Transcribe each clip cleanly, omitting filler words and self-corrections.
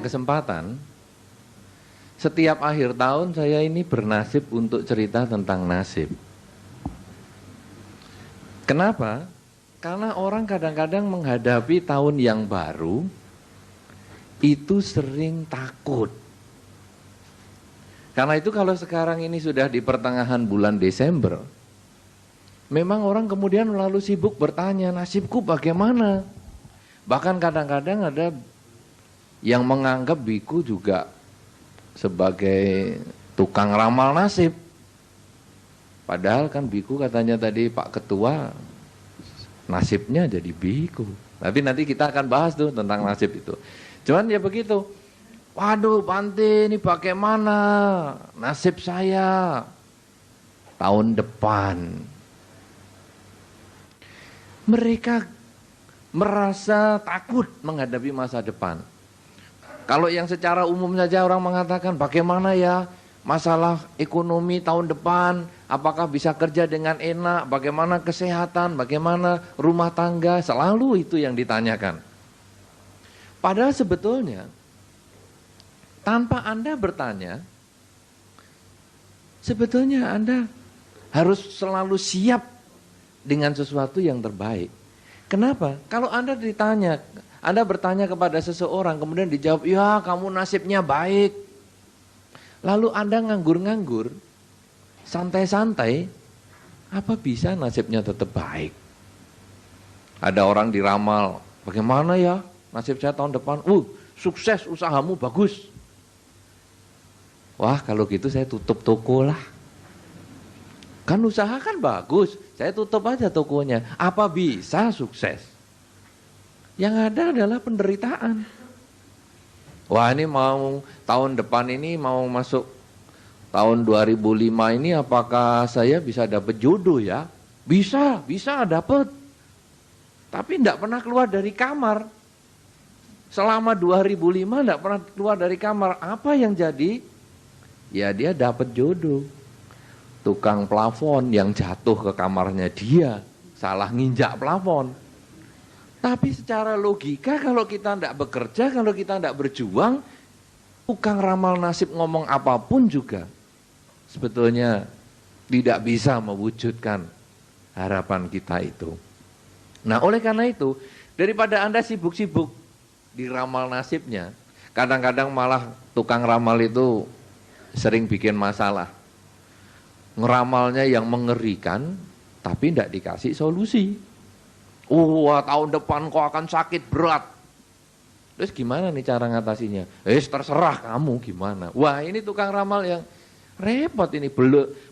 kesempatan, setiap akhir tahun saya ini bernasib untuk cerita tentang nasib. Kenapa? Karena orang kadang-kadang menghadapi tahun yang baru itu sering takut. Karena itu kalau sekarang ini sudah di pertengahan bulan Desember, memang orang kemudian lalu sibuk bertanya, nasibku bagaimana? Bahkan kadang-kadang ada yang menganggap biku juga sebagai tukang ramal nasib. Padahal kan biku katanya tadi Pak Ketua, nasibnya jadi biku. Tapi nanti kita akan bahas tuh tentang nasib itu. Cuman ya begitu. Waduh Bante, ini bagaimana nasib saya tahun depan? Mereka merasa takut menghadapi masa depan. Kalau yang secara umum saja orang mengatakan bagaimana ya masalah ekonomi tahun depan, apakah bisa kerja dengan enak, bagaimana kesehatan, bagaimana rumah tangga, selalu itu yang ditanyakan. Padahal sebetulnya tanpa Anda bertanya, sebetulnya Anda harus selalu siap dengan sesuatu yang terbaik. Kenapa? Kalau Anda ditanya, Anda bertanya kepada seseorang, kemudian dijawab, ya kamu nasibnya baik. Lalu Anda nganggur-nganggur, santai-santai, apa bisa nasibnya tetap baik? Ada orang diramal, bagaimana ya nasib saya tahun depan? Sukses, usahamu bagus. Wah kalau gitu saya tutup toko lah. Kan usaha kan bagus, saya tutup aja tokonya. Apa bisa sukses? Yang ada adalah penderitaan. Wah ini mau tahun depan ini mau masuk tahun 2005 ini apakah saya bisa dapat jodoh ya? Bisa dapat. Tapi tidak pernah keluar dari kamar. Selama 2005 tidak pernah keluar dari kamar. Apa yang jadi? Ya dia dapat jodoh. Tukang plafon yang jatuh ke kamarnya dia. Salah nginjak plafon. Tapi secara logika kalau kita tidak bekerja, kalau kita tidak berjuang, tukang ramal nasib ngomong apapun juga sebetulnya tidak bisa mewujudkan harapan kita itu. Nah oleh karena itu, daripada Anda sibuk-sibuk di ramal nasibnya, kadang-kadang malah tukang ramal itu sering bikin masalah. Ngeramalnya yang mengerikan, tapi tidak dikasih solusi. Wah tahun depan kau akan sakit berat. Terus gimana nih cara ngatasinya? Terserah kamu gimana. Wah ini tukang ramal yang repot ini.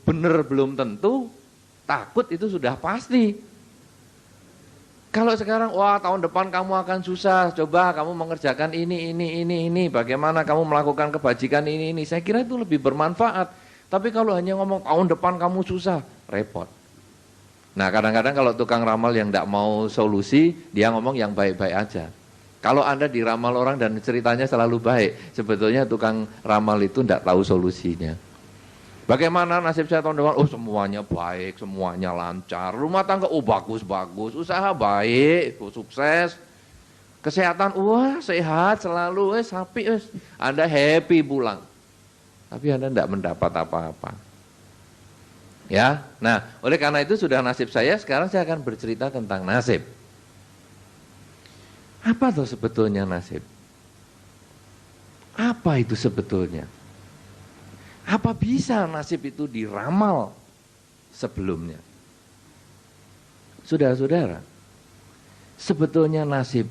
Bener belum tentu, takut itu sudah pasti. Kalau sekarang, wah tahun depan kamu akan susah, coba kamu mengerjakan ini. Bagaimana kamu melakukan kebajikan ini. Saya kira itu lebih bermanfaat. Tapi kalau hanya ngomong tahun depan kamu susah, repot. Nah kadang-kadang kalau tukang ramal yang tidak mau solusi, dia ngomong yang baik-baik aja. Kalau Anda diramal orang dan ceritanya selalu baik, sebetulnya tukang ramal itu tidak tahu solusinya. Bagaimana nasib saya tahun depan? Semuanya baik, semuanya lancar. Rumah tangga, bagus-bagus. Usaha baik, sukses. Kesehatan, sehat selalu, sapi, Anda happy pulang. Tapi Anda tidak mendapat apa-apa. Ya, nah oleh karena itu sudah nasib saya, sekarang saya akan bercerita tentang nasib. Apa tuh sebetulnya nasib? Apa itu sebetulnya? Apa bisa nasib itu diramal sebelumnya? Saudara-saudara, sebetulnya nasib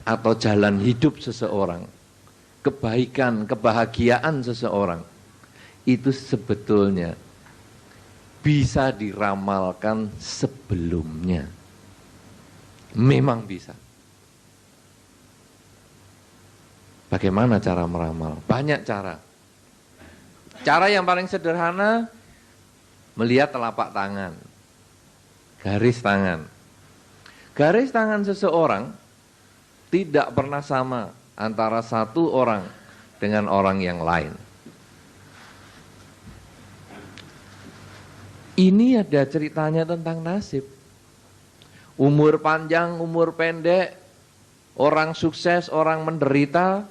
atau jalan hidup seseorang, kebaikan, kebahagiaan seseorang, itu sebetulnya bisa diramalkan sebelumnya. Memang bisa. Bagaimana cara meramal? Banyak cara. Cara yang paling sederhana, melihat telapak tangan. Garis tangan. Garis tangan seseorang tidak pernah sama antara satu orang dengan orang yang lain. Ini ada ceritanya tentang nasib. Umur panjang, umur pendek, Orang sukses, orang menderita,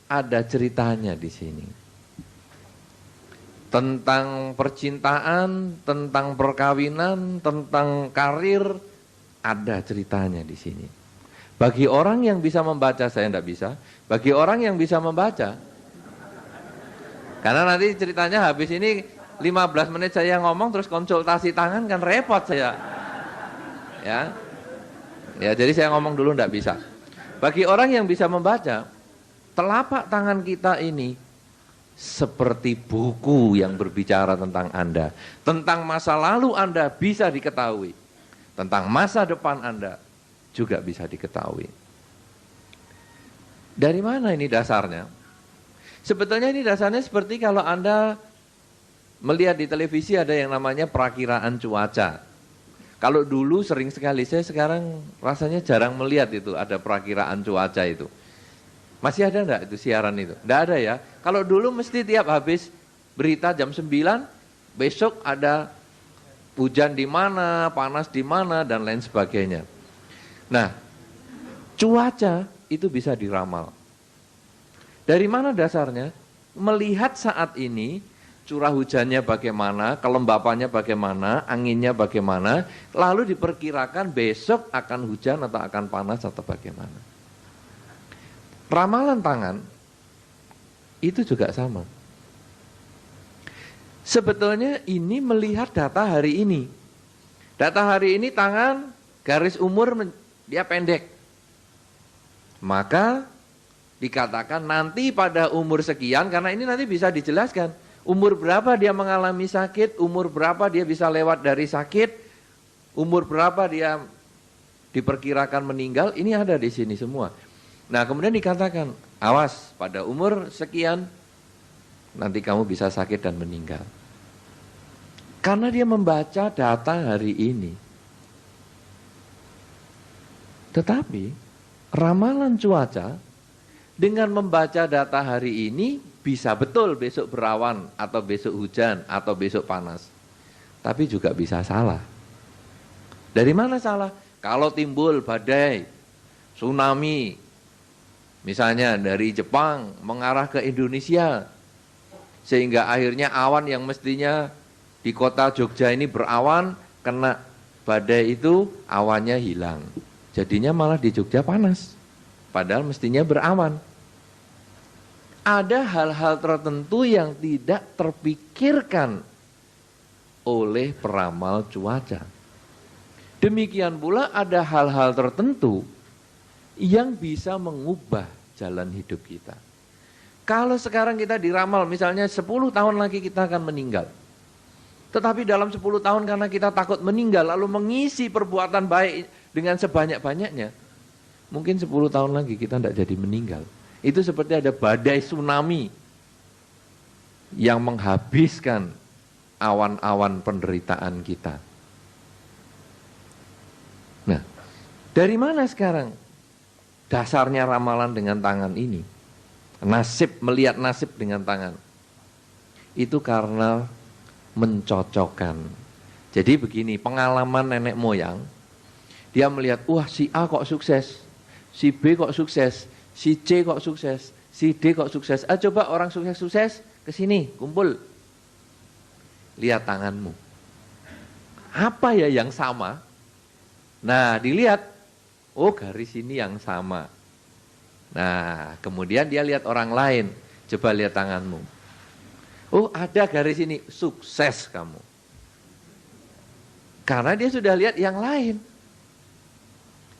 ada ceritanya di sini. Tentang percintaan, tentang perkawinan, tentang karir, ada ceritanya di sini. Bagi orang yang bisa membaca, saya tidak bisa. Bagi orang yang bisa membaca, karena nanti ceritanya habis ini 15 menit saya ngomong terus konsultasi tangan kan repot saya. Ya, jadi saya ngomong dulu tidak bisa. Bagi orang yang bisa membaca, telapak tangan kita ini seperti buku yang berbicara tentang Anda. Tentang masa lalu Anda bisa diketahui. Tentang masa depan Anda juga bisa diketahui. Dari mana ini dasarnya? Sebetulnya ini dasarnya seperti kalau Anda melihat di televisi ada yang namanya perakiraan cuaca. Kalau dulu sering sekali, saya sekarang rasanya jarang melihat itu ada perakiraan cuaca itu. Masih ada enggak itu siaran itu? Enggak ada ya. Kalau dulu mesti tiap habis berita jam 9, besok ada hujan di mana, panas di mana, dan lain sebagainya. Nah, cuaca itu bisa diramal. Dari mana dasarnya? Melihat saat ini, curah hujannya bagaimana, kelembapannya bagaimana, anginnya bagaimana, lalu diperkirakan besok akan hujan atau akan panas atau bagaimana. Ramalan tangan itu juga sama. Sebetulnya ini melihat data hari ini. Data hari ini tangan garis umur dia pendek. Maka dikatakan nanti pada umur sekian, karena ini nanti bisa dijelaskan. Umur berapa dia mengalami sakit, umur berapa dia bisa lewat dari sakit, umur berapa dia diperkirakan meninggal, ini ada di sini semua. Nah kemudian dikatakan, awas pada umur sekian, nanti kamu bisa sakit dan meninggal. Karena dia membaca data hari ini. Tetapi ramalan cuaca dengan membaca data hari ini bisa betul besok berawan atau besok hujan atau besok panas. Tapi juga bisa salah. Dari mana salah? Kalau timbul badai, tsunami, misalnya dari Jepang mengarah ke Indonesia, sehingga akhirnya awan yang mestinya di kota Jogja ini berawan, kena badai itu awannya hilang. Jadinya malah di Jogja panas, padahal mestinya berawan. Ada hal-hal tertentu yang tidak terpikirkan oleh peramal cuaca. Demikian pula ada hal-hal tertentu yang bisa mengubah jalan hidup kita. Kalau sekarang kita diramal, misalnya 10 tahun lagi kita akan meninggal. Tetapi dalam 10 tahun karena kita takut meninggal, lalu mengisi perbuatan baik dengan sebanyak-banyaknya, mungkin 10 tahun lagi kita tidak jadi meninggal. Itu seperti ada badai tsunami yang menghabiskan awan-awan penderitaan kita. Nah, dari mana sekarang dasarnya ramalan dengan tangan ini? Nasib, melihat nasib dengan tangan. Itu karena mencocokkan. Jadi begini, pengalaman nenek moyang, dia melihat, wah si A kok sukses, si B kok sukses, si C kok sukses, si D kok sukses. Coba orang sukses-sukses ke sini, kumpul. Lihat tanganmu. Apa ya yang sama? Nah, dilihat. Oh, garis ini yang sama. Nah, kemudian dia lihat orang lain. Coba lihat tanganmu. Oh, ada garis ini. Sukses kamu. Karena dia sudah lihat yang lain.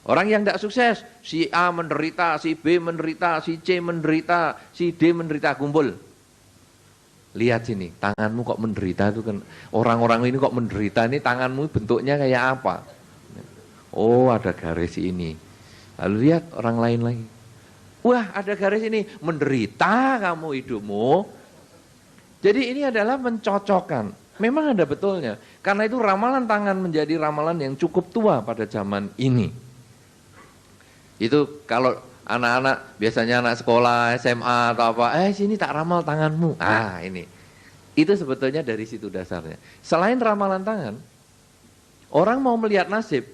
Orang yang tidak sukses, si A menderita, si B menderita, si C menderita, si D menderita, kumpul. Lihat sini, tanganmu kok menderita itu kan. Orang-orang ini kok menderita, ini tanganmu bentuknya kayak apa? Oh, ada garis ini. Lalu lihat orang lain lagi. Wah, ada garis ini, menderita kamu hidupmu. Jadi ini adalah mencocokkan. Memang ada betulnya. Karena itu ramalan tangan menjadi ramalan yang cukup tua pada zaman ini. Itu kalau anak-anak, biasanya anak sekolah, SMA atau apa, sini tak ramal tanganmu. Ini. Itu sebetulnya dari situ dasarnya. Selain ramalan tangan, orang mau melihat nasib,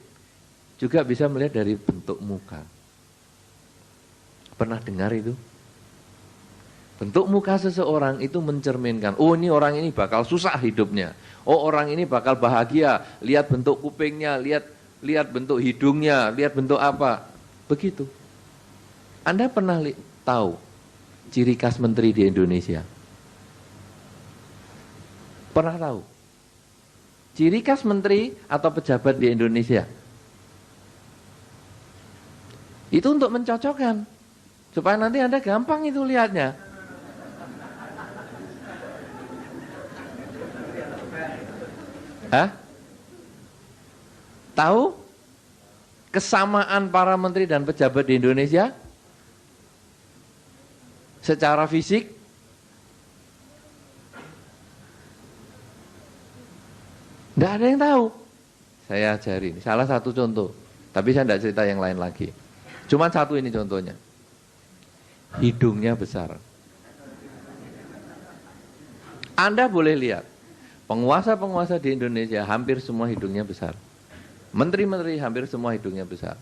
juga bisa melihat dari bentuk muka. Pernah dengar itu? Bentuk muka seseorang itu mencerminkan, oh ini orang ini bakal susah hidupnya. Oh orang ini bakal bahagia, lihat bentuk kupingnya, lihat bentuk hidungnya, lihat bentuk apa. Begitu. Anda pernah tahu ciri khas menteri di Indonesia? Pernah tahu? Ciri khas menteri atau pejabat di Indonesia? Itu untuk mencocokkan. Supaya nanti Anda gampang itu lihatnya. Hah? Tahu kesamaan para menteri dan pejabat di Indonesia? Secara fisik? Nggak ada yang tahu. Saya ajari, salah satu contoh. Tapi saya tidak cerita yang lain lagi. Cuma satu ini contohnya. Hidungnya besar. Anda boleh lihat. Penguasa-penguasa di Indonesia hampir semua hidungnya besar. Menteri-menteri hampir semua hidungnya besar.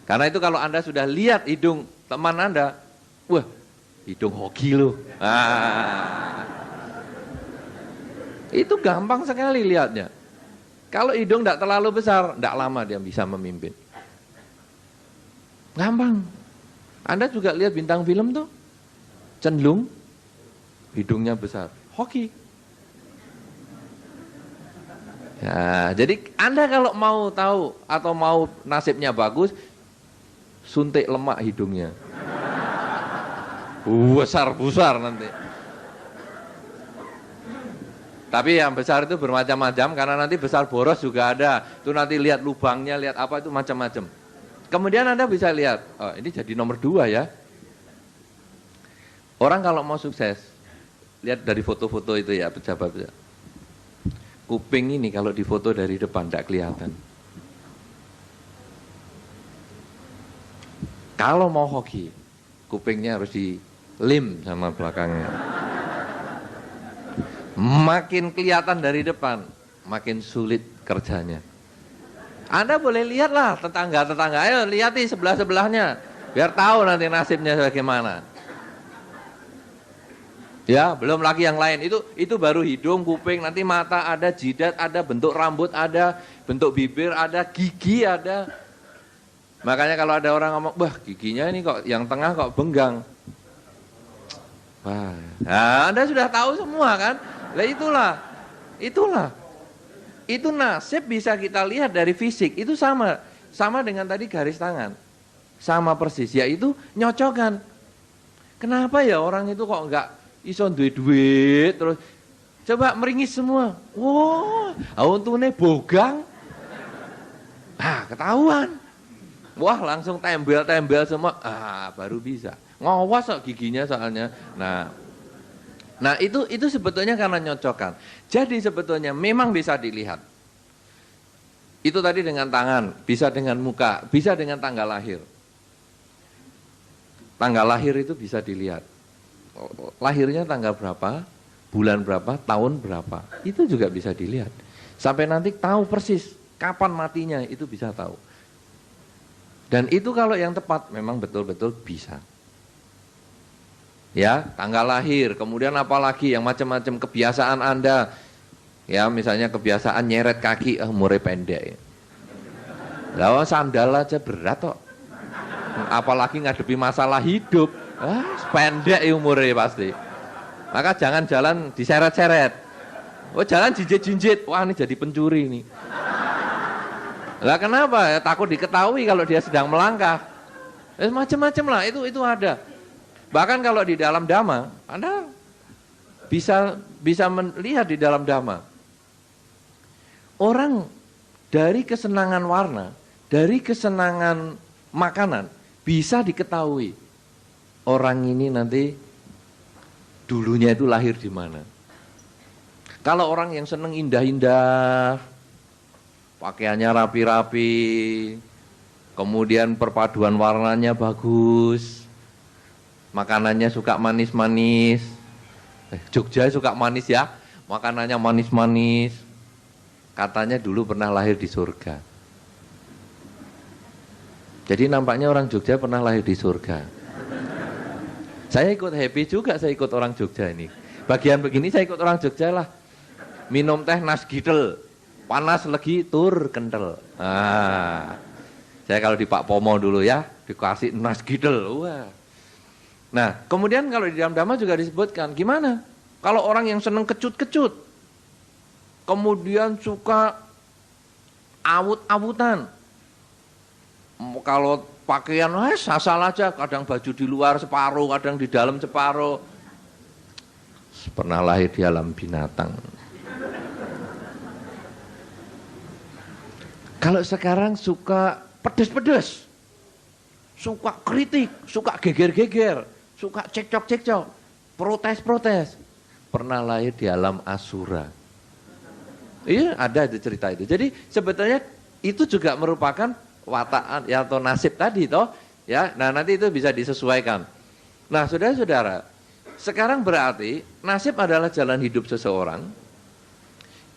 Karena itu kalau Anda sudah lihat hidung teman Anda, wah, hidung hoki loh. Itu gampang sekali lihatnya. Kalau hidung tidak terlalu besar, tidak lama dia bisa memimpin. Gampang. Anda juga lihat bintang film tuh, cenderung hidungnya besar. Hoki. Ya, jadi Anda kalau mau tahu atau mau nasibnya bagus, suntik lemak hidungnya. Besar-besar nanti. Tapi yang besar itu bermacam-macam, karena nanti besar boros juga ada. Itu nanti lihat lubangnya, lihat apa itu macam-macam. Kemudian Anda bisa lihat, oh, ini jadi nomor 2 ya. Orang kalau mau sukses, lihat dari foto-foto itu ya, pejabat. Kuping ini kalau difoto dari depan tidak kelihatan. Kalau mau hoki, kupingnya harus dilim sama belakangnya. Makin kelihatan dari depan, makin sulit kerjanya. Anda boleh lihatlah tetangga-tetangga, ayo lihat nih sebelah-sebelahnya, biar tahu nanti nasibnya bagaimana. Ya, belum lagi yang lain. Itu baru hidung, kuping, nanti mata ada, jidat ada, bentuk rambut ada, bentuk bibir ada, gigi ada. Makanya kalau ada orang ngomong, wah giginya ini kok yang tengah kok benggang. Wah, nah, Anda sudah tahu semua kan? Lah itulah. Itu nasib bisa kita lihat dari fisik. Itu sama dengan tadi garis tangan. Sama persis, yaitu nyocokan. Kenapa ya orang itu kok enggak iso duit terus coba meringis semua. Wah, untune bogang. Ketahuan. Wah, langsung tembel semua. Baru bisa. Ngawas kok giginya soalnya. Nah, itu sebetulnya karena nyocokan. Jadi sebetulnya memang bisa dilihat. Itu tadi dengan tangan, bisa dengan muka, bisa dengan tanggal lahir. Tanggal lahir itu bisa dilihat. Lahirnya tanggal berapa, bulan berapa, tahun berapa, itu juga bisa dilihat. Sampai nanti tahu persis kapan matinya, itu bisa tahu. Dan itu kalau yang tepat memang betul-betul bisa. Ya, tanggal lahir, kemudian apalagi yang macam-macam kebiasaan Anda. Ya, misalnya kebiasaan nyeret kaki, umurnya pendek. Lah sandal aja berat kok. Apalagi ngadepi masalah hidup. Pendek umurnya pasti. Maka jangan jalan diseret-seret. Jalan jinjit-jinjit. Wah, ini jadi pencuri nih. Lah kenapa? Ya, takut diketahui kalau dia sedang melangkah. Macam-macam lah, itu ada. Bahkan kalau di dalam dhamma, Anda bisa melihat di dalam dhamma. Orang dari kesenangan warna, dari kesenangan makanan, bisa diketahui. Orang ini nanti dulunya itu lahir di mana. Kalau orang yang seneng indah-indah, pakaiannya rapi-rapi, kemudian perpaduan warnanya bagus, makanannya suka manis-manis. Jogja suka manis ya, makanannya manis-manis. Katanya dulu pernah lahir di surga. Jadi nampaknya orang Jogja pernah lahir di surga. Saya ikut happy juga, saya ikut orang Jogja ini. Bagian begini saya ikut orang Jogja lah. Minum teh nas gidel, panas lagi tur kental. Saya kalau di Pak Pomo dulu ya, dikasih nas gidel. Wah. Nah, kemudian kalau di dalam Dhamma juga disebutkan, gimana? Kalau orang yang seneng kecut-kecut, kemudian suka awut-awutan, kalau pakaian asal aja, kadang baju di luar separuh, kadang di dalam separuh. Pernah lahir di alam binatang. Kalau sekarang suka pedes-pedes, suka kritik, suka geger-geger, suka cekcok-cekcok, protes-protes. Pernah lahir di alam asura. Iya, ada cerita itu. Jadi sebetulnya itu juga merupakan wataan ya, atau nasib tadi toh, ya. Nah, nanti itu bisa disesuaikan. Nah, saudara-saudara, sekarang berarti nasib adalah jalan hidup seseorang,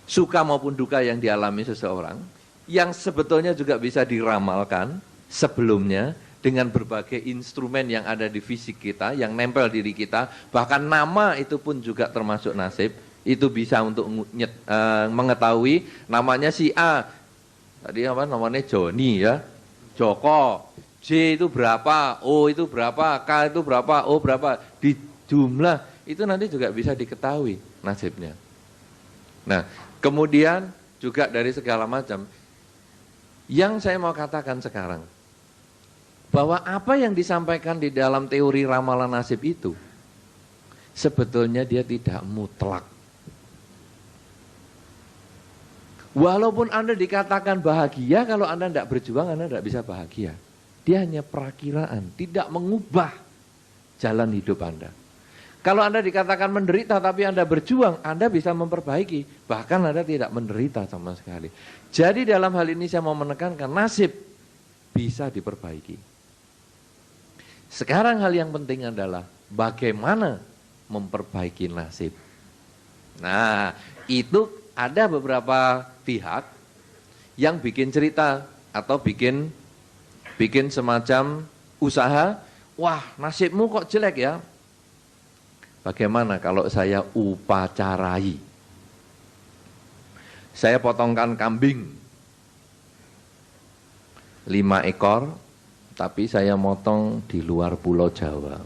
suka maupun duka yang dialami seseorang, yang sebetulnya juga bisa diramalkan sebelumnya dengan berbagai instrumen yang ada di fisik kita, yang nempel diri kita, bahkan nama itu pun juga termasuk nasib. Itu bisa untuk mengetahui namanya si A. Tadi apa namanya Joni ya, Joko, J itu berapa, O itu berapa, K itu berapa, O berapa, di jumlah itu nanti juga bisa diketahui nasibnya. Nah, kemudian juga dari segala macam, yang saya mau katakan sekarang, bahwa apa yang disampaikan di dalam teori ramalan nasib itu, sebetulnya dia tidak mutlak. Walaupun Anda dikatakan bahagia, kalau Anda tidak berjuang, Anda tidak bisa bahagia. Dia hanya perakiraan, tidak mengubah jalan hidup Anda. Kalau Anda dikatakan menderita, tapi Anda berjuang, Anda bisa memperbaiki. Bahkan Anda tidak menderita sama sekali. Jadi dalam hal ini saya mau menekankan, nasib bisa diperbaiki. Sekarang hal yang penting adalah bagaimana memperbaiki nasib. Nah, itu ada beberapa pihak yang bikin cerita atau bikin semacam usaha, wah nasibmu kok jelek ya, bagaimana kalau saya upacarai, saya potongkan kambing 5 ekor, tapi saya motong di luar Pulau Jawa,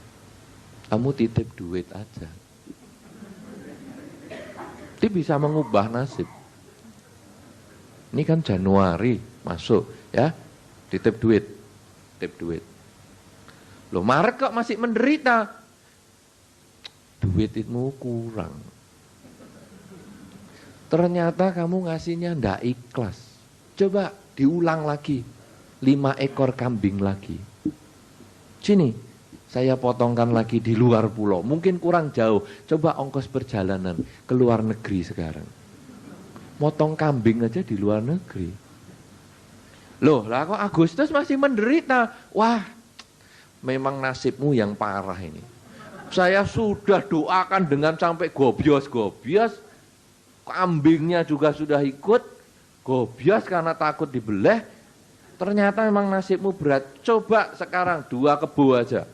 kamu titip duit aja. Itu bisa mengubah nasib. Ini kan Januari masuk ya, titip duit. Loh, Maret kok masih menderita? Duitmu kurang. Ternyata kamu ngasihnya ndak ikhlas. Coba diulang lagi, 5 ekor kambing lagi. Sini, saya potongkan lagi di luar pulau, mungkin kurang jauh. Coba ongkos perjalanan ke luar negeri sekarang. Motong kambing aja di luar negeri. Loh, lah kok Agustus masih menderita? Wah, memang nasibmu yang parah ini. Saya sudah doakan dengan sampai gobios-gobios. Kambingnya juga sudah ikut. Gobios karena takut dibeleh. Ternyata memang nasibmu berat. Coba sekarang 2 kebo aja.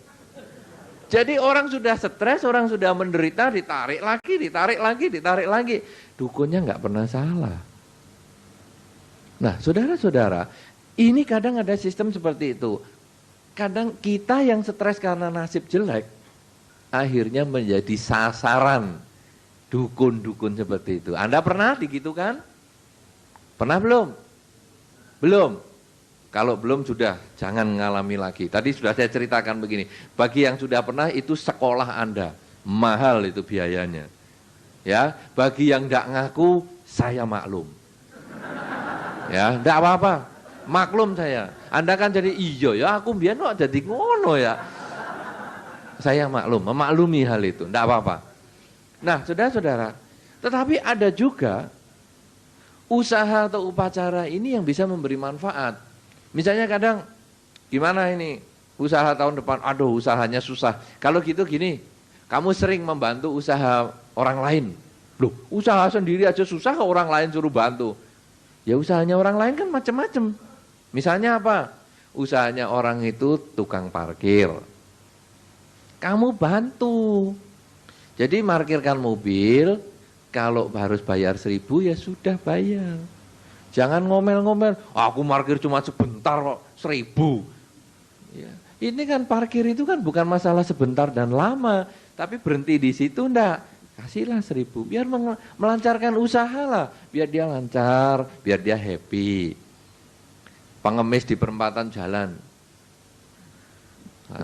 Jadi orang sudah stres, orang sudah menderita, ditarik lagi. Dukunnya nggak pernah salah. Nah, saudara-saudara, ini kadang ada sistem seperti itu. Kadang kita yang stres karena nasib jelek, akhirnya menjadi sasaran dukun-dukun seperti itu. Anda pernah digitukan? Pernah belum? Belum. Kalau belum sudah, jangan ngalami lagi. Tadi sudah saya ceritakan begini, bagi yang sudah pernah itu sekolah Anda, mahal itu biayanya. Ya, bagi yang tidak ngaku, saya maklum. Ya, tidak apa-apa, maklum saya. Anda kan jadi iyo ya, aku biar kok jadi ngono ya. Saya maklum, memaklumi hal itu, tidak apa-apa. Nah, saudara-saudara, tetapi ada juga usaha atau upacara ini yang bisa memberi manfaat. Misalnya kadang, gimana ini, usaha tahun depan, aduh usahanya susah. Kalau gitu gini, kamu sering membantu usaha orang lain. Loh, usaha sendiri aja susah, ke orang lain suruh bantu. Ya usahanya orang lain kan macam-macam. Misalnya apa? Usahanya orang itu tukang parkir. kamu bantu. Jadi parkirkan mobil, kalau harus bayar 1.000 ya sudah bayar. Jangan ngomel-ngomel, aku parkir cuma sebentar kok 1.000. Ya. Ini kan parkir itu kan bukan masalah sebentar dan lama, tapi berhenti di situ enggak. Kasihlah 1.000, biar melancarkan usaha lah, biar dia lancar, biar dia happy. Pengemis di perempatan jalan,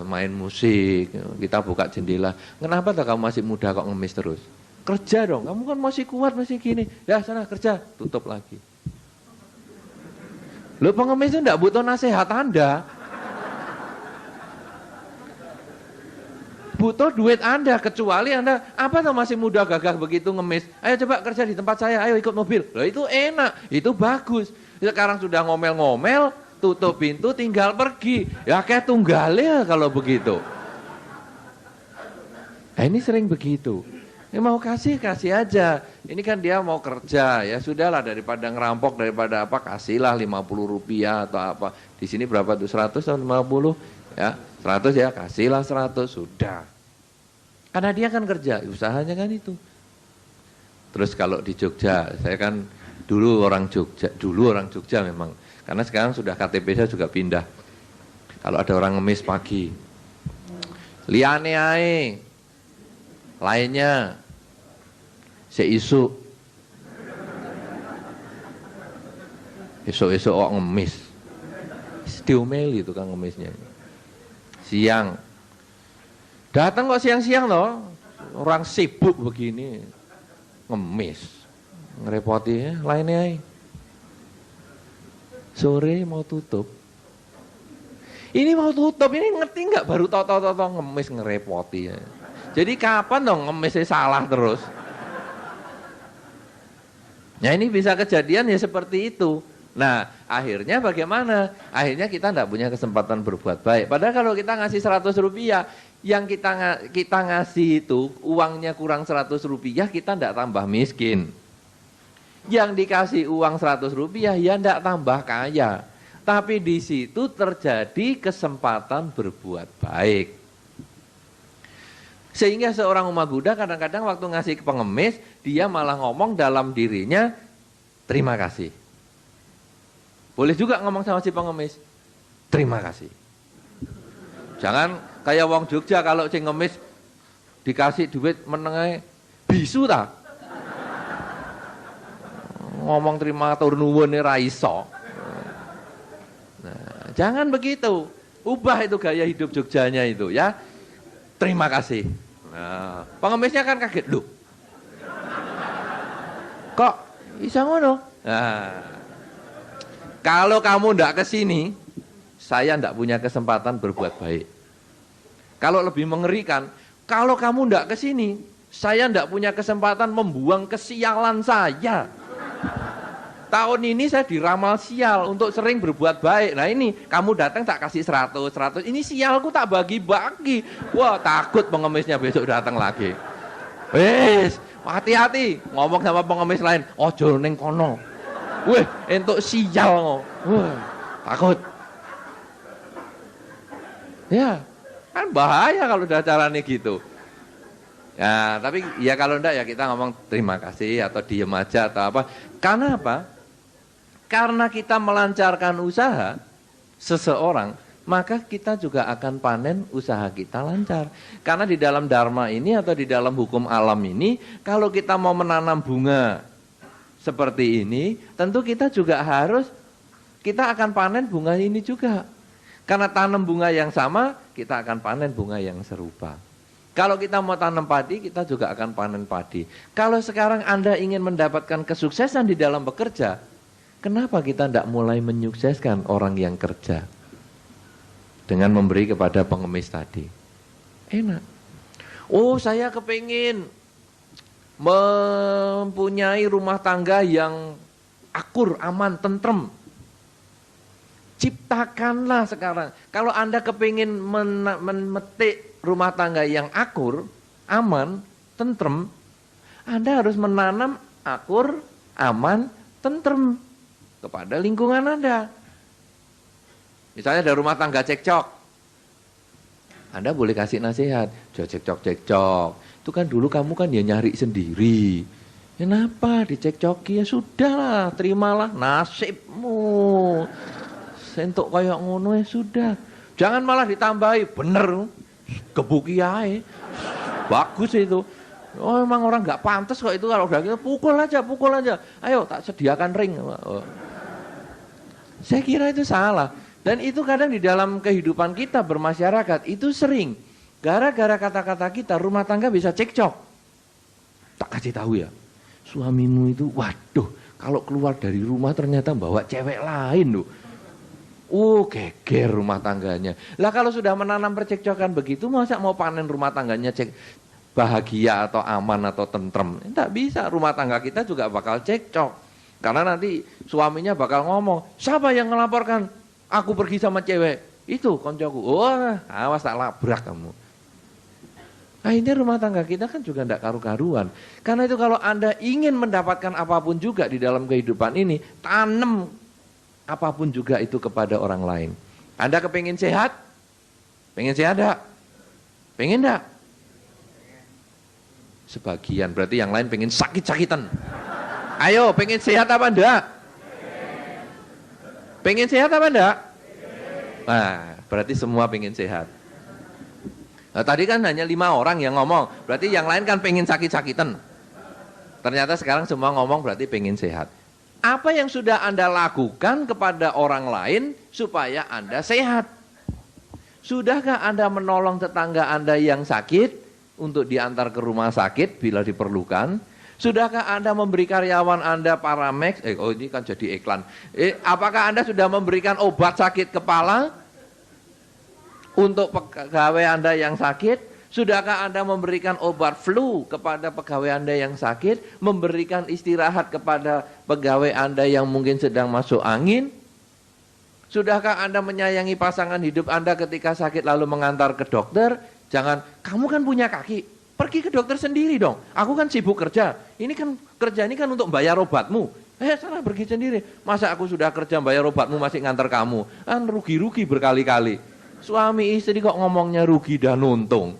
main musik, kita buka jendela. Kenapa tak kamu masih muda kok ngemis terus? Kerja dong, kamu kan masih kuat, masih gini. Ya sana kerja, tutup lagi. Loh pengemis itu enggak butuh nasihat Anda. Butuh duit Anda, kecuali Anda, apa tuh masih muda gagah begitu ngemis. Ayo coba kerja di tempat saya, ayo ikut mobil. Loh itu enak, itu bagus. Sekarang sudah ngomel-ngomel, tutup pintu tinggal pergi. Ya kayak tunggalnya kalau begitu. Nah ini sering begitu. Ini mau kasih aja. Ini kan dia mau kerja, ya sudahlah daripada ngerampok, daripada apa, kasihlah 50 rupiah atau apa. Di sini berapa tuh, 100 atau 50? Ya 100 ya, kasihlah 100, sudah. Karena dia kan kerja, usahanya kan itu. Terus kalau di Jogja, saya kan dulu orang Jogja memang. Karena sekarang sudah KTP saya juga pindah. Kalau ada orang ngemis pagi, liane ae, lainnya seisu, esok-esok kok ngemis, diomeli itu kan ngemisnya. Siang, datang kok siang-siang loh, orang sibuk begini, ngemis, ngerepoti ya, lainnya ae. Sore mau tutup. Ini mau tutup, ini ngerti nggak baru toto ngemis ngerepoti ya. Jadi kapan dong ngemisnya salah terus? Nah ini bisa kejadian ya seperti itu. Nah akhirnya bagaimana? Akhirnya kita tidak punya kesempatan berbuat baik. Padahal kalau kita ngasih 100 rupiah, yang kita ngasih itu uangnya kurang 100 rupiah, kita tidak tambah miskin. Yang dikasih uang 100 rupiah ya tidak tambah kaya. Tapi di situ terjadi kesempatan berbuat baik. Sehingga seorang umat Buddha kadang-kadang waktu ngasih ke pengemis, dia malah ngomong dalam dirinya, terima kasih. Boleh juga ngomong sama si pengemis, terima kasih. Jangan kayak wong Jogja kalau si ngemis dikasih duit menengai bisu tak? Ngomong terima atur nuwun ra iso. Nah, jangan begitu. Ubah itu gaya hidup Jogjanya itu ya. Terima kasih. Nah, pengemisnya kan kaget, loh. Kok bisa ngono? Nah, kalau kamu ndak ke sini, saya ndak punya kesempatan berbuat baik. Kalau lebih mengerikan, kalau kamu ndak ke sini, saya ndak punya kesempatan membuang kesialan saya. Tahun ini saya diramal sial untuk sering berbuat baik. Nah ini, kamu datang tak kasih 100. Ini sialku tak bagi-bagi. Wah takut pengemisnya besok datang lagi. Wes, hati-hati ngomong sama pengemis lain. Ojo ning kono. Weh, entuk sial. Wah, takut. Ya, kan bahaya kalau udah caranya gitu. Ya, tapi ya kalau enggak ya kita ngomong terima kasih atau diem aja atau apa. Karena apa? Karena kita melancarkan usaha seseorang, maka kita juga akan panen usaha kita lancar. Karena di dalam dharma ini atau di dalam hukum alam ini, kalau kita mau menanam bunga seperti ini, tentu kita juga kita akan panen bunga ini juga. Karena tanam bunga yang sama, kita akan panen bunga yang serupa. Kalau kita mau tanam padi, kita juga akan panen padi. Kalau sekarang Anda ingin mendapatkan kesuksesan di dalam bekerja, kenapa kita tidak mulai menyukseskan orang yang kerja? Dengan memberi kepada pengemis tadi. Enak. Oh saya kepingin mempunyai rumah tangga yang akur, aman, tentrem. Ciptakanlah sekarang. Kalau Anda kepingin memetik rumah tangga yang akur, aman, tentrem, Anda harus menanam akur, aman, tentrem kepada lingkungan Anda. Misalnya ada rumah tangga cekcok, Anda boleh kasih nasihat, cekcok. Itu kan dulu kamu kan ya nyari sendiri. Kenapa dicekcoki? Ya sudahlah, terimalah nasibmu. Sentuk kayak ngono ya sudah. Jangan malah ditambahi, bener, gebuki ae. Bagus itu. Oh memang orang nggak pantas kok itu kalau udah gitu, pukul aja. Ayo tak sediakan ring. Saya kira itu salah. Dan itu kadang di dalam kehidupan kita bermasyarakat itu sering. Gara-gara kata-kata kita rumah tangga bisa cekcok. Tak kasih tahu ya. Suamimu itu, waduh, kalau keluar dari rumah ternyata bawa cewek lain loh. Geger rumah tangganya. Lah kalau sudah menanam percekcokan begitu, masa mau panen rumah tangganya bahagia atau aman atau tentrem? Tidak bisa, rumah tangga kita juga bakal cekcok. Karena nanti suaminya bakal ngomong, siapa yang ngelaporkan aku pergi sama cewek? Itu koncoku. Awas tak labrak kamu. Akhirnya rumah tangga kita kan juga tidak karu-karuan. Karena itu kalau Anda ingin mendapatkan apapun juga di dalam kehidupan ini, tanam apapun juga itu kepada orang lain. Anda kepingin sehat? Pengen sehat enggak? Pengen enggak? Sebagian, berarti yang lain pengen sakit-sakitan. Ayo, pengen sehat apa enggak? Pengen sehat apa enggak? Nah, berarti semua pengen sehat. Nah, tadi kan hanya 5 orang yang ngomong, berarti yang lain kan pengen sakit-sakitan. Ternyata sekarang semua ngomong berarti pengen sehat. Apa yang sudah Anda lakukan kepada orang lain supaya Anda sehat? Sudahkah Anda menolong tetangga Anda yang sakit untuk diantar ke rumah sakit bila diperlukan? Sudahkah Anda memberi karyawan Anda Paramex? Ini kan jadi iklan. Apakah Anda sudah memberikan obat sakit kepala untuk pegawai Anda yang sakit? Sudahkah Anda memberikan obat flu kepada pegawai Anda yang sakit? Memberikan istirahat kepada pegawai Anda yang mungkin sedang masuk angin? Sudahkah Anda menyayangi pasangan hidup Anda ketika sakit lalu mengantar ke dokter? Jangan, kamu kan punya kaki, pergi ke dokter sendiri dong. Aku kan sibuk kerja, ini kan kerja ini kan untuk bayar obatmu. Sana pergi sendiri. Masa aku sudah kerja bayar obatmu masih ngantar kamu? Kan rugi-rugi berkali-kali. Suami istri kok ngomongnya rugi dan untung.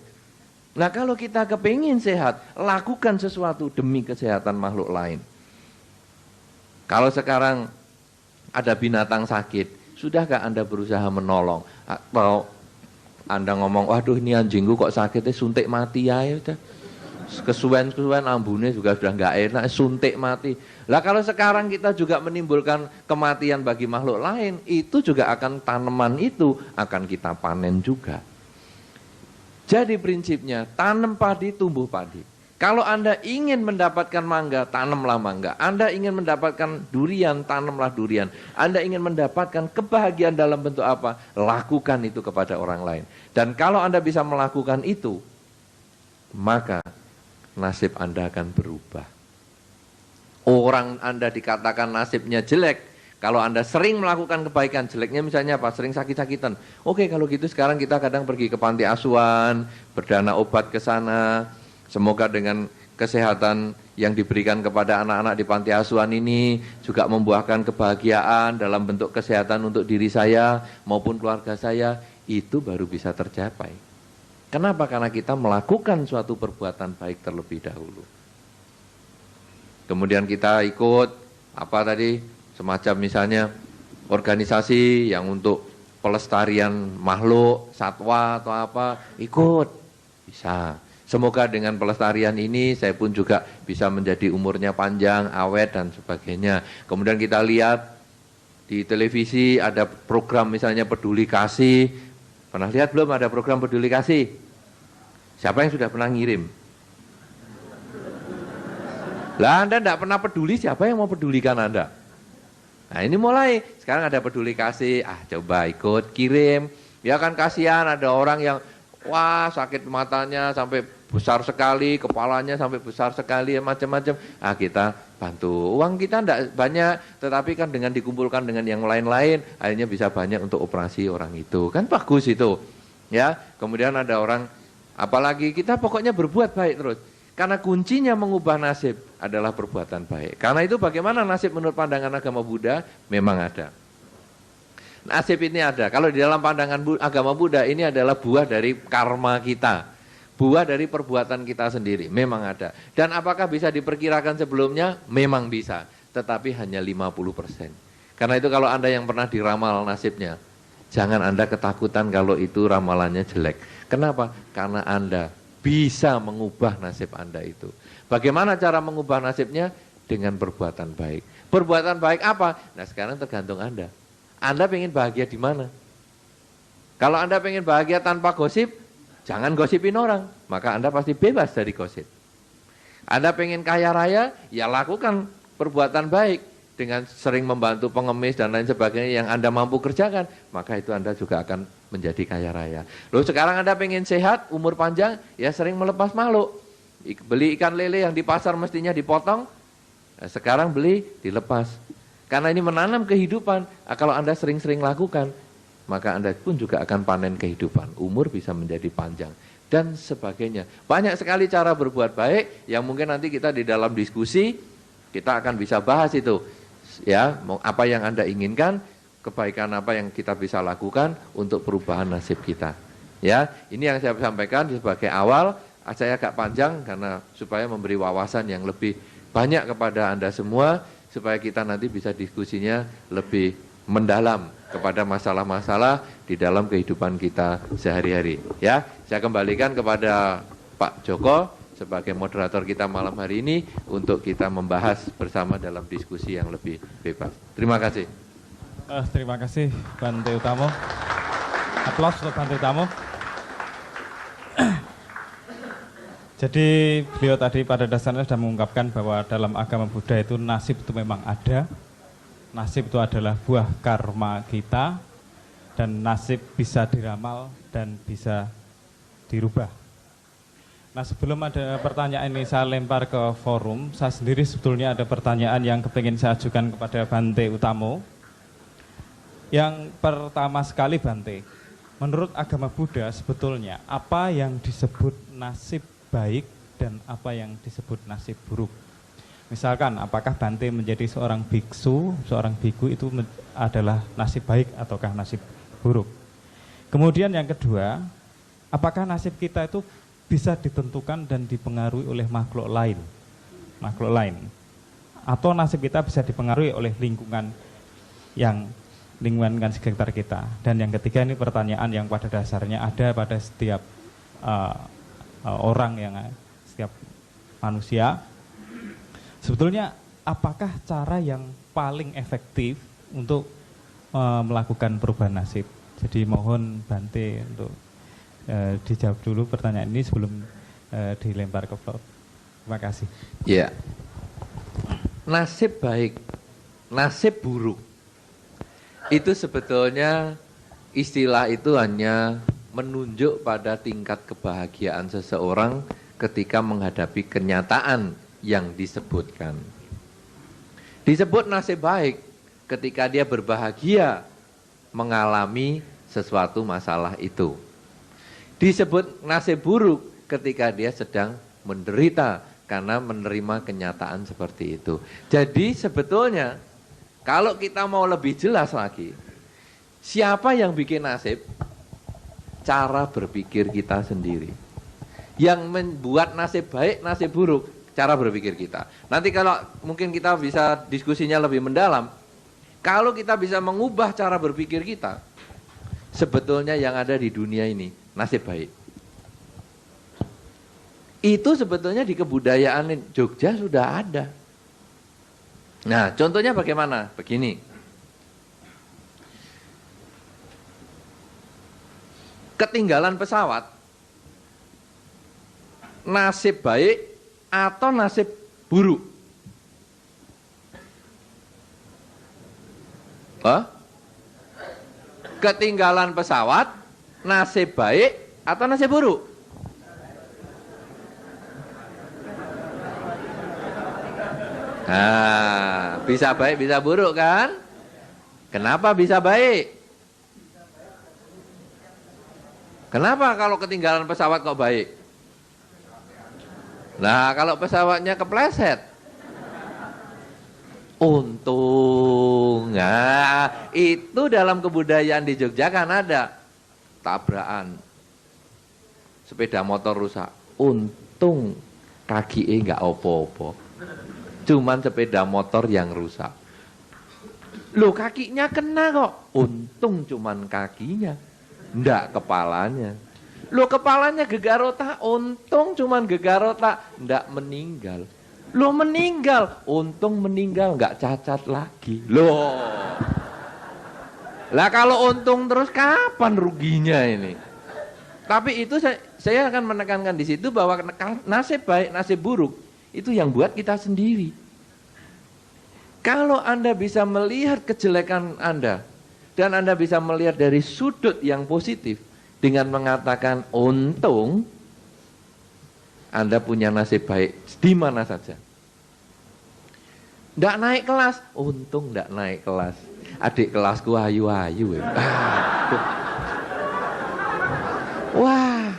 Nah kalau kita kepingin sehat, lakukan sesuatu demi kesehatan makhluk lain. Kalau sekarang ada binatang sakit, sudahkah Anda berusaha menolong? Atau Anda ngomong, waduh ini anjingku kok sakitnya suntik mati ya, udah. Kesuwen-kesuwen ambune juga sudah nggak enak, suntik mati. Lah kalau sekarang kita juga menimbulkan kematian bagi makhluk lain, itu juga akan tanaman itu akan kita panen juga. Jadi prinsipnya tanam padi tumbuh padi. Kalau Anda ingin mendapatkan mangga, tanamlah mangga. Anda ingin mendapatkan durian, tanamlah durian. Anda ingin mendapatkan kebahagiaan dalam bentuk apa? Lakukan itu kepada orang lain. Dan kalau Anda bisa melakukan itu, maka nasib Anda akan berubah. Orang Anda dikatakan nasibnya jelek, kalau Anda sering melakukan kebaikan, jeleknya misalnya apa? Sering sakit-sakitan. Oke, kalau gitu sekarang kita kadang pergi ke panti asuhan, berdana obat ke sana. Semoga dengan kesehatan yang diberikan kepada anak-anak di panti asuhan ini juga membuahkan kebahagiaan dalam bentuk kesehatan untuk diri saya maupun keluarga saya, itu baru bisa tercapai. Kenapa? Karena kita melakukan suatu perbuatan baik terlebih dahulu. Kemudian kita ikut apa tadi, semacam misalnya organisasi yang untuk pelestarian makhluk, satwa atau apa, ikut, bisa. Semoga dengan pelestarian ini saya pun juga bisa menjadi umurnya panjang, awet dan sebagainya. Kemudian kita lihat di televisi ada program misalnya peduli kasih. Pernah lihat belum ada program peduli kasih? Siapa yang sudah pernah ngirim? Lah Anda tidak pernah peduli, siapa yang mau pedulikan Anda? Nah ini mulai, sekarang ada peduli kasih, coba ikut, kirim. Ya kan kasihan ada orang yang, wah sakit matanya sampai besar sekali, kepalanya sampai besar sekali, macam-macam. Kita bantu. Uang kita tidak banyak, tetapi kan dengan dikumpulkan dengan yang lain-lain, akhirnya bisa banyak untuk operasi orang itu. Kan bagus itu. Ya, kemudian ada orang, apalagi kita pokoknya berbuat baik terus. Karena kuncinya mengubah nasib adalah perbuatan baik. Karena itu bagaimana nasib menurut pandangan agama Buddha? Memang ada. Nasib ini ada. Kalau di dalam pandangan agama Buddha ini adalah buah dari karma kita. Buah dari perbuatan kita sendiri. Memang ada. Dan apakah bisa diperkirakan sebelumnya? Memang bisa. Tetapi hanya 50%. Karena itu kalau Anda yang pernah diramal nasibnya, jangan Anda ketakutan kalau itu ramalannya jelek. Kenapa? Karena Anda bisa mengubah nasib Anda itu. Bagaimana cara mengubah nasibnya? Dengan perbuatan baik. Perbuatan baik apa? Nah sekarang tergantung Anda. Anda pengen bahagia di mana? Kalau Anda pengen bahagia tanpa gosip, jangan gosipin orang. Maka Anda pasti bebas dari gosip. Anda pengen kaya raya, ya lakukan perbuatan baik. Dengan sering membantu pengemis dan lain sebagainya yang Anda mampu kerjakan. Maka itu Anda juga akan menjadi kaya raya. Loh sekarang Anda pengen sehat, umur panjang, ya sering melepas makhluk. Beli ikan lele yang di pasar mestinya dipotong, sekarang beli, dilepas. Karena ini menanam kehidupan. Kalau Anda sering-sering lakukan, maka Anda pun juga akan panen kehidupan. Umur bisa menjadi panjang. Dan sebagainya. Banyak sekali cara berbuat baik yang mungkin nanti kita di dalam diskusi, kita akan bisa bahas itu. Ya, apa yang Anda inginkan, kebaikan apa yang kita bisa lakukan untuk perubahan nasib kita. Ya, ini yang saya sampaikan sebagai awal. Saya agak panjang karena supaya memberi wawasan yang lebih banyak kepada Anda semua, supaya kita nanti bisa diskusinya lebih mendalam kepada masalah-masalah di dalam kehidupan kita sehari-hari. Ya, saya kembalikan kepada Pak Joko sebagai moderator kita malam hari ini untuk kita membahas bersama dalam diskusi yang lebih bebas. Terima kasih. Terima kasih Bante Utamo. Aplaus untuk Bante Utamo. Jadi beliau tadi pada dasarnya sudah mengungkapkan bahwa dalam agama Buddha itu nasib itu memang ada. Nasib itu adalah buah karma kita. Dan nasib bisa diramal dan bisa dirubah. Nah sebelum ada pertanyaan ini saya lempar ke forum. Saya sendiri sebetulnya ada pertanyaan yang kepingin saya ajukan kepada Bante Utamo. Yang pertama sekali Bante, menurut agama Buddha sebetulnya apa yang disebut nasib baik dan apa yang disebut nasib buruk. Misalkan apakah Bante menjadi seorang biksu, seorang biku itu adalah nasib baik ataukah nasib buruk. Kemudian yang kedua, apakah nasib kita itu bisa ditentukan dan dipengaruhi oleh makhluk lain? Makhluk lain. Atau nasib kita bisa dipengaruhi oleh lingkungan sekitar kita. Dan yang ketiga ini pertanyaan yang pada dasarnya ada pada setiap orang yang setiap manusia. Sebetulnya apakah cara yang paling efektif untuk melakukan perubahan nasib? Jadi mohon Bante untuk dijawab dulu pertanyaan ini sebelum dilempar ke floor. Terima kasih. Ya. Nasib baik, nasib buruk. Itu sebetulnya istilah itu hanya menunjuk pada tingkat kebahagiaan seseorang ketika menghadapi kenyataan yang disebutkan. Disebut nasib baik ketika dia berbahagia mengalami sesuatu masalah itu. Disebut nasib buruk ketika dia sedang menderita karena menerima kenyataan seperti itu. Jadi sebetulnya kalau kita mau lebih jelas lagi, siapa yang bikin nasib? Cara berpikir kita sendiri. Yang membuat nasib baik, nasib buruk, cara berpikir kita. Nanti kalau mungkin kita bisa diskusinya lebih mendalam, kalau kita bisa mengubah cara berpikir kita, sebetulnya yang ada di dunia ini, nasib baik. Itu sebetulnya di kebudayaan Jogja sudah ada. Nah, contohnya bagaimana? Begini. Ketinggalan pesawat, nasib baik atau nasib buruk? Ketinggalan pesawat, nasib baik atau nasib buruk? Nah, bisa baik, bisa buruk kan? Kenapa bisa baik? Kenapa kalau ketinggalan pesawat kok baik? Nah, kalau pesawatnya kepleset. untung. Nah, itu dalam kebudayaan di Jogja kan ada tabrakan. Sepeda motor rusak. Untung kaki nggak opo-opo. Cuman sepeda motor yang rusak. Loh kakinya kena kok. Untung cuman kakinya. Ndak kepalanya. Loh kepalanya gegar otak. Untung cuman gegar otak. Ndak meninggal. Loh meninggal. Untung meninggal nggak cacat lagi. Loh. Lah kalau untung terus kapan ruginya ini? Tapi itu saya akan menekankan di situ bahwa nasib baik, nasib buruk itu yang buat kita sendiri. Kalau Anda bisa melihat kejelekan Anda dan Anda bisa melihat dari sudut yang positif dengan mengatakan untung Anda punya nasib baik di mana saja. Nggak naik kelas, untung nggak naik kelas. Adik kelasku ayu-ayu. Wah,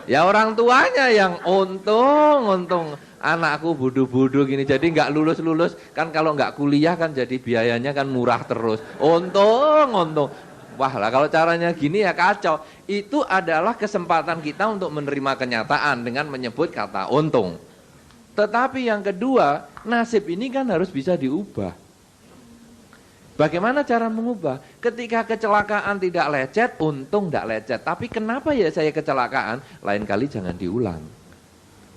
ya orang tuanya yang untung anakku bodoh-bodoh gini jadi nggak lulus-lulus kan kalau nggak kuliah kan jadi biayanya kan murah terus. Untung. Wah lah kalau caranya gini ya kacau. Itu adalah kesempatan kita untuk menerima kenyataan dengan menyebut kata untung. Tetapi yang kedua, nasib ini kan harus bisa diubah. Bagaimana cara mengubah? Ketika kecelakaan tidak lecet, untung tidak lecet. Tapi kenapa ya saya kecelakaan? Lain kali jangan diulang.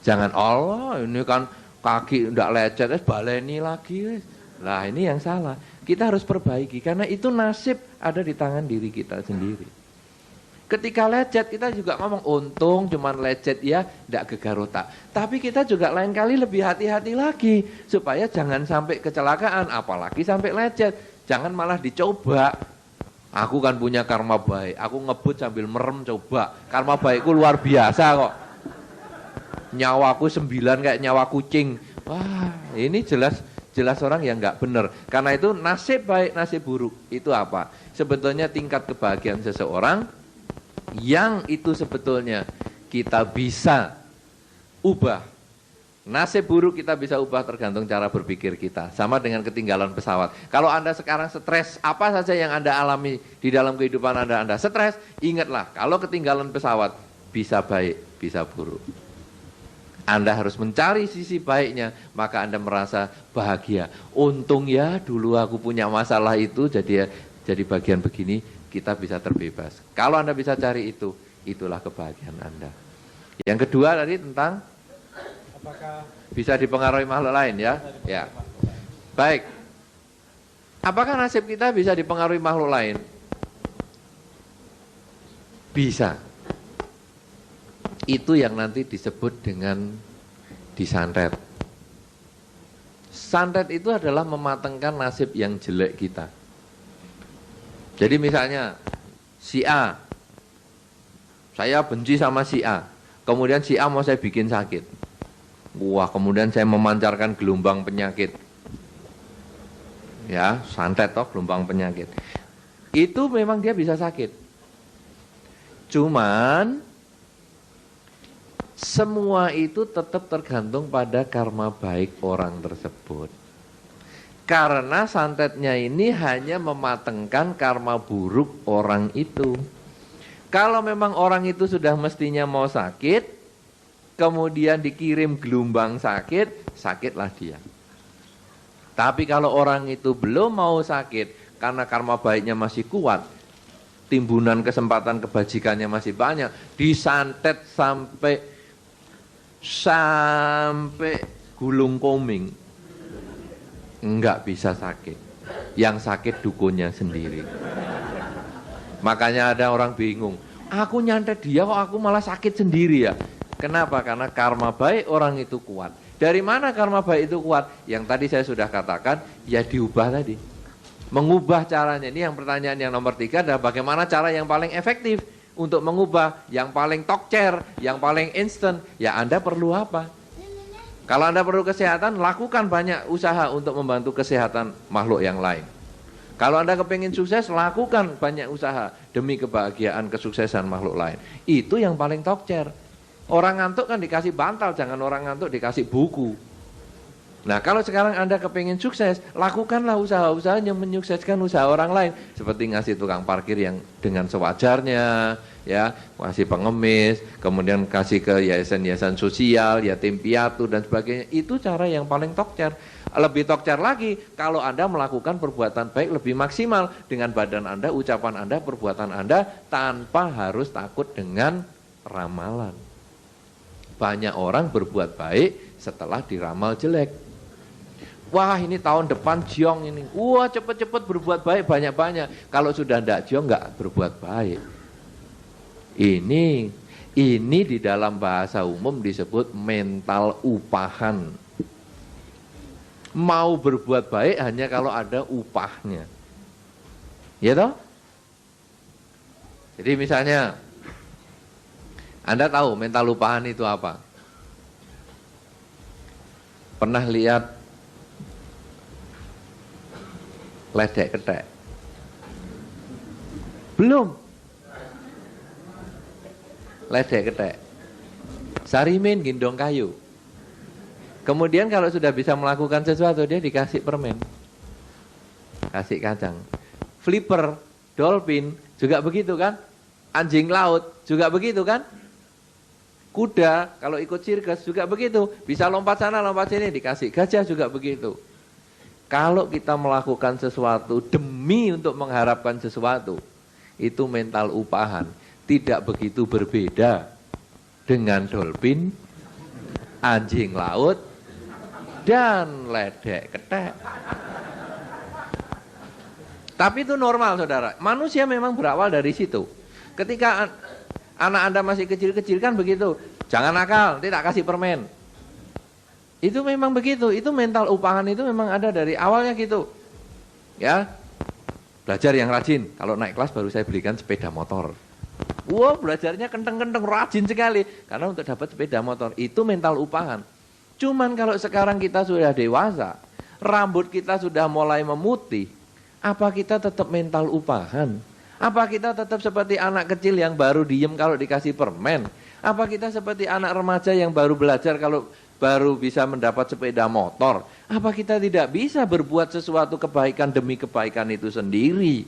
Jangan Allah ini kan kaki tidak lecet, baleni lagi. Nah ini yang salah. Kita harus perbaiki karena itu nasib ada di tangan diri kita sendiri. Ketika lecet kita juga ngomong untung cuman lecet ya tidak gegar otak. Tapi kita juga lain kali lebih hati-hati lagi supaya jangan sampai kecelakaan apalagi sampai lecet. Jangan malah dicoba. Aku kan punya karma baik. Aku ngebut sambil merem coba. Karma baikku luar biasa kok. Nyawaku 9 kayak nyawa kucing. Wah, ini jelas orang yang nggak benar. Karena itu nasib baik, nasib buruk itu apa? Sebetulnya tingkat kebahagiaan seseorang yang itu sebetulnya kita bisa ubah. Nasib buruk kita bisa ubah tergantung cara berpikir kita. Sama dengan ketinggalan pesawat. Kalau Anda sekarang stres, apa saja yang Anda alami di dalam kehidupan Anda stres, ingatlah kalau ketinggalan pesawat bisa baik, bisa buruk. Anda harus mencari sisi baiknya, maka Anda merasa bahagia. Untung ya dulu aku punya masalah itu, jadi bagian begini kita bisa terbebas. Kalau Anda bisa cari itu, itulah kebahagiaan Anda. Yang kedua tadi tentang apakah bisa dipengaruhi makhluk lain ya? Ya. Baik. Apakah nasib kita bisa dipengaruhi makhluk lain? Bisa. Itu yang nanti disebut dengan disantet. Santet itu adalah mematangkan nasib yang jelek kita. Jadi misalnya si A, saya benci sama si A, kemudian si A mau saya bikin sakit. Wah, kemudian saya memancarkan gelombang penyakit. Ya, santet toh gelombang penyakit. Itu memang dia bisa sakit. Cuman semua itu tetap tergantung pada karma baik orang tersebut. Karena santetnya ini hanya mematengkan karma buruk orang itu. Kalau memang orang itu sudah mestinya mau sakit, kemudian dikirim gelombang sakit, sakitlah dia. Tapi kalau orang itu belum mau sakit, karena karma baiknya masih kuat, timbunan kesempatan kebajikannya masih banyak, disantet sampai gulung koming, enggak bisa sakit. Yang sakit dukunnya sendiri. Makanya ada orang bingung, aku nyantet dia kok aku malah sakit sendiri ya. Kenapa? Karena karma baik orang itu kuat. Dari mana karma baik itu kuat? Yang tadi saya sudah katakan, ya diubah tadi. Mengubah caranya. Ini yang pertanyaan yang nomor 3 adalah bagaimana cara yang paling efektif untuk mengubah, yang paling tokcer, yang paling instan. Ya Anda perlu apa? Kalau Anda perlu kesehatan, lakukan banyak usaha untuk membantu kesehatan makhluk yang lain. Kalau Anda kepingin sukses, lakukan banyak usaha demi kebahagiaan kesuksesan makhluk lain. Itu yang paling tokcer. Orang ngantuk kan dikasih bantal, jangan orang ngantuk dikasih buku. Nah, kalau sekarang Anda kepingin sukses, lakukanlah usaha-usaha yang menyukseskan usaha orang lain. Seperti ngasih tukang parkir yang dengan sewajarnya, ya, kasih pengemis, kemudian kasih ke yayasan-yayasan sosial, yatim piatu dan sebagainya. Itu cara yang paling tokcer. Lebih tokcer lagi kalau Anda melakukan perbuatan baik lebih maksimal dengan badan Anda, ucapan Anda, perbuatan Anda tanpa harus takut dengan ramalan. Banyak orang berbuat baik setelah diramal jelek. Wah, ini tahun depan jiong ini. Wah, cepet-cepet berbuat baik banyak-banyak. Kalau sudah tidak jiong nggak berbuat baik. Ini di dalam bahasa umum disebut mental upahan. Mau berbuat baik hanya kalau ada upahnya. Ya toh? Jadi misalnya Anda tahu mental upahan itu apa? Pernah lihat ledek ketek? Belum. Ledek ketek. Sarimin gendong kayu. Kemudian kalau sudah bisa melakukan sesuatu, dia dikasih permen. Kasih kacang. Flipper, dolphin juga begitu kan? Anjing laut juga begitu kan? Kuda kalau ikut sirkus juga begitu. Bisa lompat sana, lompat sini, dikasih gajah juga begitu. Kalau kita melakukan sesuatu demi untuk mengharapkan sesuatu, itu mental upahan. Tidak begitu berbeda dengan dolphin, anjing laut, dan ledek ketek. Tapi itu normal, saudara. Manusia memang berawal dari situ. Ketika anak Anda masih kecil-kecil kan begitu. Jangan nakal, nanti tak kasih permen. Itu memang begitu, itu mental upahan itu memang ada dari awalnya gitu. Ya, belajar yang rajin, kalau naik kelas baru saya belikan sepeda motor. Wah, belajarnya kenteng-kenteng, rajin sekali. Karena untuk dapat sepeda motor, itu mental upahan. Cuman kalau sekarang kita sudah dewasa, rambut kita sudah mulai memutih, apa kita tetap mental upahan? Apa kita tetap seperti anak kecil yang baru diem kalau dikasih permen? Apa kita seperti anak remaja yang baru belajar kalau baru bisa mendapat sepeda motor? Apa kita tidak bisa berbuat sesuatu kebaikan demi kebaikan itu sendiri?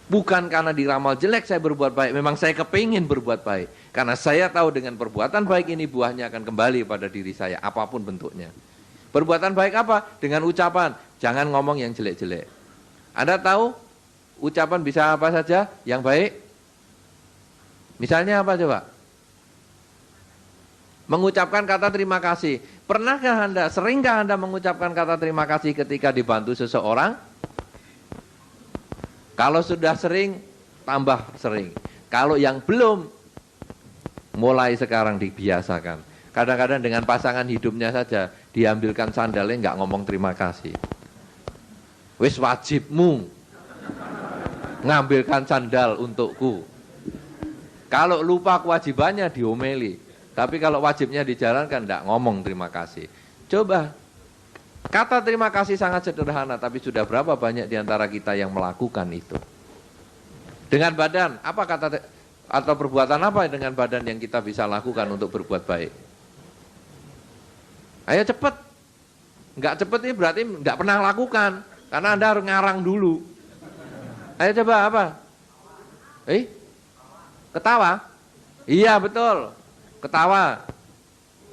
Bukan karena diramal jelek saya berbuat baik, memang saya kepingin berbuat baik. Karena saya tahu dengan perbuatan baik ini buahnya akan kembali pada diri saya, apapun bentuknya. Perbuatan baik apa? Dengan ucapan, jangan ngomong yang jelek-jelek. Anda tahu ucapan bisa apa saja yang baik? Misalnya apa coba? Mengucapkan kata terima kasih. Pernahkah Anda, seringkah Anda mengucapkan kata terima kasih ketika dibantu seseorang? Kalau sudah sering, tambah sering. Kalau yang belum, mulai sekarang dibiasakan. Kadang-kadang dengan pasangan hidupnya saja, diambilkan sandalnya nggak ngomong terima kasih. Wis wajibmu ngambilkan sandal untukku. Kalau lupa kewajibannya diomeli. Tapi kalau wajibnya dijalankan, tidak ngomong terima kasih. Coba, kata terima kasih sangat sederhana, tapi sudah berapa banyak diantara kita yang melakukan itu. Dengan badan, apa kata atau perbuatan apa dengan badan yang kita bisa lakukan untuk berbuat baik? Ayo cepet. Enggak cepet ini berarti enggak pernah lakukan, karena Anda harus ngarang dulu. Ayo coba apa? Ketawa? Iya betul. Ketawa.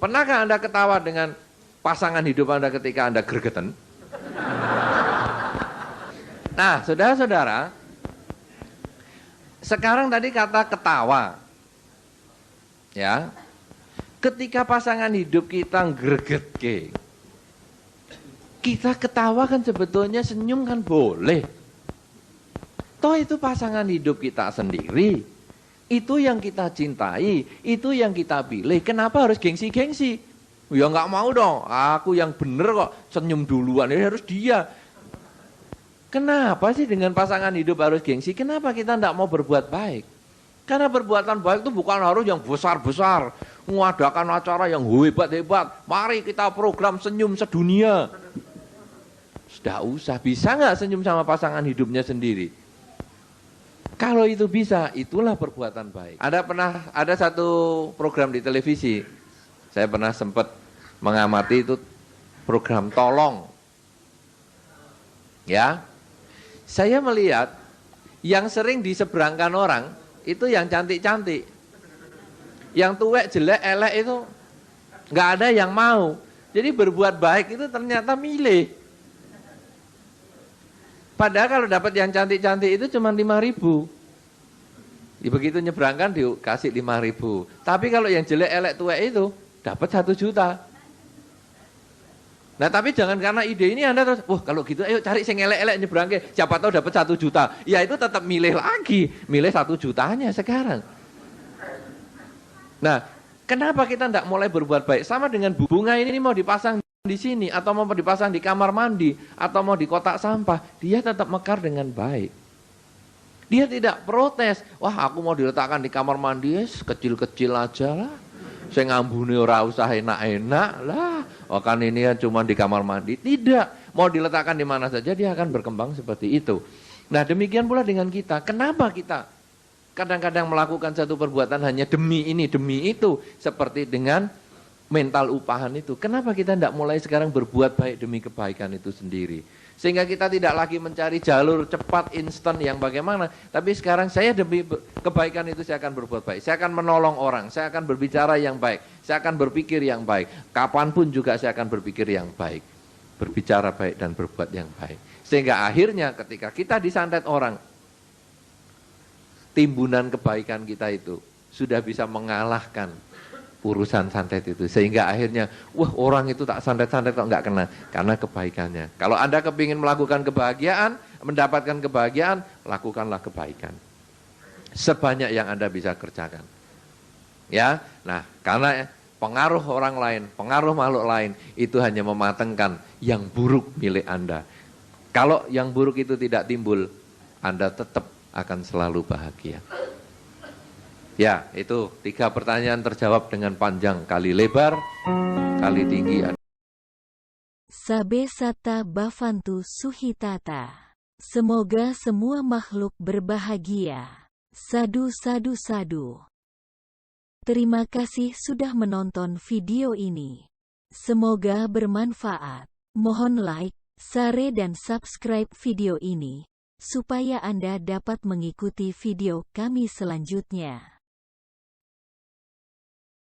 Pernahkah Anda ketawa dengan pasangan hidup Anda ketika Anda gregetan? Nah, saudara-saudara, sekarang tadi kata ketawa. Ya. Ketika pasangan hidup kita gregetke, kita ketawa kan sebetulnya, senyum kan boleh. Toh itu pasangan hidup kita sendiri. Itu yang kita cintai, itu yang kita pilih. Kenapa harus gengsi-gengsi? Ya nggak mau dong, aku yang bener kok, senyum duluan, ini harus dia. Kenapa sih dengan pasangan hidup harus gengsi? Kenapa kita tidak mau berbuat baik? Karena perbuatan baik itu bukan harus yang besar-besar, mengadakan acara yang hebat-hebat. Mari kita program senyum sedunia. Sudah usah, bisa nggak senyum sama pasangan hidupnya sendiri? Kalau itu bisa, itulah perbuatan baik. Ada satu program di televisi, saya pernah sempat mengamati itu program tolong. Ya, saya melihat yang sering diseberangkan orang itu yang cantik-cantik. Yang tuwek, jelek, elek itu nggak ada yang mau. Jadi berbuat baik itu ternyata milih. Padahal kalau dapat yang cantik-cantik itu cuma 5.000. Begitu nyebrangkan dikasih 5.000. Tapi kalau yang jelek, elek, tuwek itu dapat 1 juta. Nah tapi jangan karena ide ini Anda terus, wah kalau gitu ayo cari sing elek-elek nyebrangke, siapa tahu dapat 1 juta. Ya itu tetap milih lagi, milih 1 jutanya sekarang. Nah, kenapa kita tidak mulai berbuat baik? Sama dengan bunga ini mau dipasang di sini, atau mau dipasang di kamar mandi, atau mau di kotak sampah, dia tetap mekar dengan baik. Dia tidak protes, wah aku mau diletakkan di kamar mandi, kecil-kecil aja lah. Saya ngambuni ora usah enak-enak lah. Oh kan ini kan cuma di kamar mandi. Tidak, mau diletakkan di mana saja dia akan berkembang seperti itu. Nah demikian pula dengan kita. Kenapa kita kadang-kadang melakukan satu perbuatan hanya demi ini, demi itu. Seperti dengan mental upahan itu. Kenapa kita tidak mulai sekarang berbuat baik demi kebaikan itu sendiri? Sehingga kita tidak lagi mencari jalur cepat, instan yang bagaimana. Tapi sekarang saya demi kebaikan itu saya akan berbuat baik. Saya akan menolong orang, saya akan berbicara yang baik. Saya akan berpikir yang baik. Kapanpun juga saya akan berpikir yang baik. Berbicara baik dan berbuat yang baik. Sehingga akhirnya ketika kita disantet orang, timbunan kebaikan kita itu sudah bisa mengalahkan urusan santet itu. Sehingga akhirnya, wah orang itu tak santet-santet kok nggak kena. Karena kebaikannya. Kalau Anda kepingin melakukan kebahagiaan, mendapatkan kebahagiaan, lakukanlah kebaikan. Sebanyak yang Anda bisa kerjakan. Ya, nah karena pengaruh orang lain, pengaruh makhluk lain, itu hanya mematengkan yang buruk milik Anda. Kalau yang buruk itu tidak timbul, Anda tetap akan selalu bahagia. Ya, itu 3 pertanyaan terjawab dengan panjang kali lebar, kali tinggi. Sabe Sata Bhavantu Suhitata. Semoga semua makhluk berbahagia. Sadu sadu sadu. Terima kasih sudah menonton video ini. Semoga bermanfaat. Mohon like, share dan subscribe video ini, supaya Anda dapat mengikuti video kami selanjutnya.